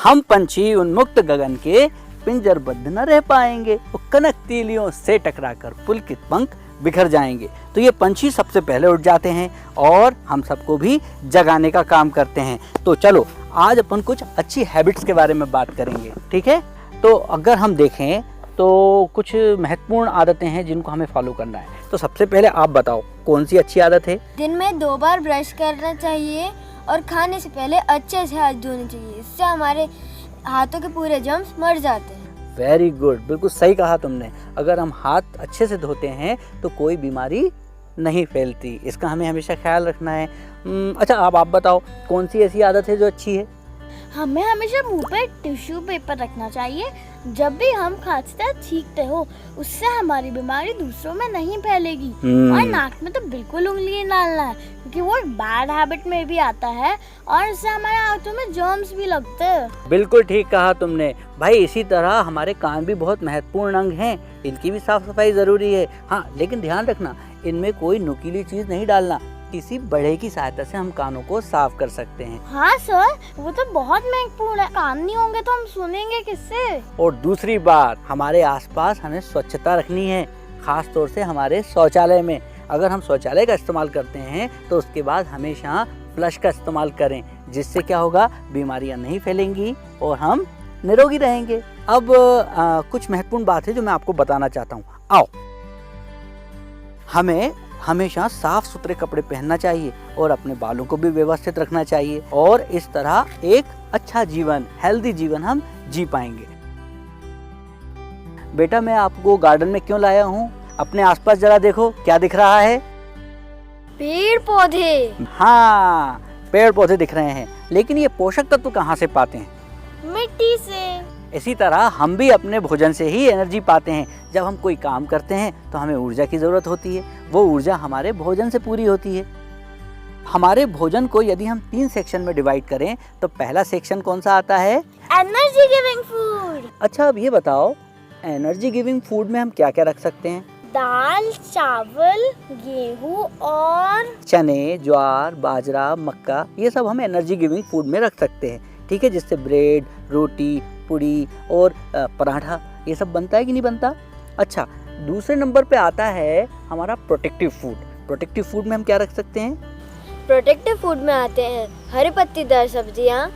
हम पंछी उन्मुक्त गगन के पिंजरबद्ध न रह पाएंगे, वो कनक तीलियों से टकराकर पुलकित पंख बिखर जाएंगे। तो ये पंछी सबसे पहले उठ जाते हैं और हम सबको भी जगाने का काम करते हैं। तो चलो आज अपन कुछ अच्छी हैबिट्स के बारे में बात करेंगे, ठीक है। तो अगर हम देखें तो कुछ महत्वपूर्ण आदतें हैं जिनको हमें फॉलो करना है। तो सबसे पहले आप बताओ कौन सी अच्छी आदत है? दिन में 2 बार ब्रश करना चाहिए और खाने से पहले अच्छे से हाथ धोने चाहिए। इससे हमारे हाथों के पूरे जर्म्स मर जाते हैं। वेरी गुड, बिल्कुल सही कहा तुमने। अगर हम हाथ अच्छे से धोते हैं तो कोई बीमारी नहीं फैलती, इसका हमें हमेशा ख्याल रखना है। अच्छा आप बताओ कौन सी ऐसी आदत है जो अच्छी है? हमें हमेशा मुंह पे टिश्यू पेपर रखना चाहिए। जब भी हम खांसते छींकते हो, उससे हमारी बीमारी दूसरों में नहीं फैलेगी। और नाक में तो बिल्कुल उंगली नहीं डालना है, क्योंकि वो एक बैड हैबिट में भी आता है और इससे हमारे हाथों में जर्म्स भी लगते हैं। बिल्कुल ठीक कहा तुमने भाई। इसी तरह हमारे कान भी बहुत महत्वपूर्ण अंग हैं, इनकी भी साफ सफाई जरूरी है। हाँ, लेकिन ध्यान रखना इनमें कोई नुकीली चीज नहीं डालना। किसी बड़े की सहायता से हम कानों को साफ कर सकते हैं। हाँ सर, वो तो बहुत महत्वपूर्ण है। कान नहीं होंगे तो हम सुनेंगे किससे? और दूसरी बात, हमारे आसपास हमें स्वच्छता रखनी है, खास तौर से हमारे शौचालय में। अगर हम शौचालय का इस्तेमाल करते हैं तो उसके बाद हमेशा फ्लश का इस्तेमाल करें, जिससे क्या होगा, बीमारियां नहीं फैलेंगी और हम निरोगी रहेंगे। अब कुछ महत्वपूर्ण बात है जो मैं आपको बताना चाहता हूँ। आओ, हमें हमेशा साफ सुथरे कपड़े पहनना चाहिए और अपने बालों को भी व्यवस्थित रखना चाहिए, और इस तरह एक अच्छा जीवन, हेल्दी जीवन हम जी पाएंगे। बेटा, मैं आपको गार्डन में क्यों लाया हूँ? अपने आसपास जरा देखो, क्या दिख रहा है? पेड़ पौधे। हाँ, पेड़ पौधे दिख रहे हैं, लेकिन ये पोषक तत्व कहाँ से पाते हैं? मिट्टी से। इसी तरह हम भी अपने भोजन से ही एनर्जी पाते हैं। जब हम कोई काम करते हैं तो हमें ऊर्जा की जरूरत होती है, वो ऊर्जा हमारे भोजन से पूरी होती है। हमारे भोजन को यदि हम 3 सेक्शन में डिवाइड करें तो पहला सेक्शन कौन सा आता है? Energy giving food. अच्छा, अब ये बताओ एनर्जी गिविंग फूड में हम क्या क्या रख सकते हैं? दाल, चावल, गेहूं और चने, ज्वार, बाजरा, मक्का, ये सब हम एनर्जी गिविंग फूड में रख सकते हैं, ठीक है। जिससे ब्रेड, रोटी, पूड़ी और पराठा ये सब बनता है कि नहीं बनता? अच्छा, दूसरे नंबर पे आता है हमारा प्रोटेक्टिव फूड। प्रोटेक्टिव फूड में हम क्या रख सकते हैं? प्रोटेक्टिव फूड में आते हैं हरे पत्तेदार सब्जियां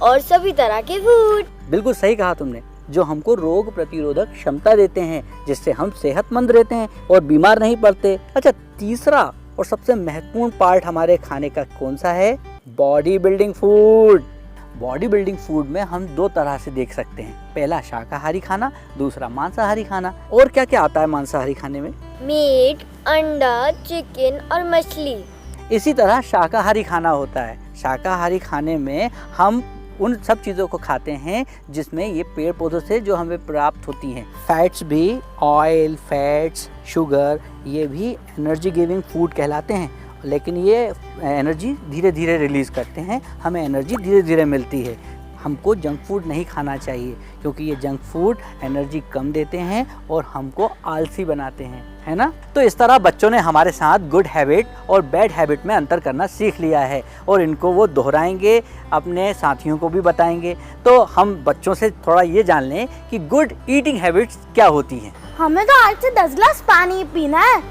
और सभी तरह के फूड। बिल्कुल सही कहा तुमने, जो हमको रोग प्रतिरोधक क्षमता देते हैं, जिससे हम सेहतमंद रहते हैं और बीमार नहीं पड़ते। अच्छा, तीसरा और सबसे महत्वपूर्ण पार्ट हमारे खाने का कौन सा है? Body building food. Body building food में हम 2 तरह से देख सकते हैं, पहला शाकाहारी खाना, दूसरा मांसाहारी खाना। और क्या क्या आता है मांसाहारी खाने में? मीट, अंडा, चिकन और मछली। इसी तरह शाकाहारी खाना होता है। शाकाहारी खाने में हम उन सब चीज़ों को खाते हैं जिसमें ये पेड़ पौधों से जो हमें प्राप्त होती हैं। फैट्स भी, ऑयल, फैट्स, शुगर, ये भी एनर्जी गिविंग फूड कहलाते हैं। लेकिन ये एनर्जी धीरे धीरे रिलीज़ करते हैं, हमें एनर्जी धीरे धीरे मिलती है। हमको जंक फूड नहीं खाना चाहिए, क्योंकि ये जंक फूड एनर्जी कम देते हैं और हमको आलसी बनाते हैं, है ना। तो इस तरह बच्चों ने हमारे साथ गुड हैबिट और बैड हैबिट में अंतर करना सीख लिया है, और इनको वो दोहराएंगे, अपने साथियों को भी बताएंगे। तो हम बच्चों से थोड़ा ये जान लें कि गुड ईटिंग हैबिट्स क्या होती हैं। हमें तो आज से 10 गिलास पानी पीना है,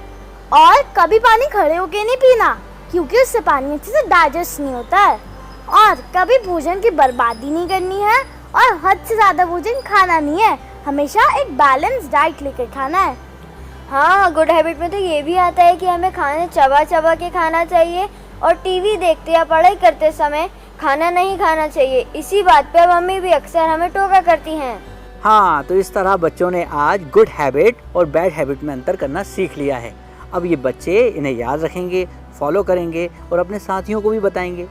और कभी पानी खड़े होके नहीं पीना, क्योंकि उससे पानी अच्छे से डाइजेस्ट नहीं होता है। और कभी भोजन की बर्बादी नहीं करनी है, और हद से ज्यादा भोजन खाना नहीं है। हमेशा एक बैलेंस डाइट लेकर खाना है। हाँ, गुड हैबिट में तो ये भी आता है कि हमें खाना चबा चबा के खाना चाहिए, और टीवी देखते या पढ़ाई करते समय खाना नहीं खाना चाहिए। इसी बात पे मम्मी भी अक्सर हमें टोका करती हैं। हाँ, तो इस तरह बच्चों ने आज गुड हैबिट और बैड हैबिट में अंतर करना सीख लिया है। अब ये बच्चे इन्हें याद रखेंगे, फॉलो करेंगे और अपने साथियों को भी बताएंगे।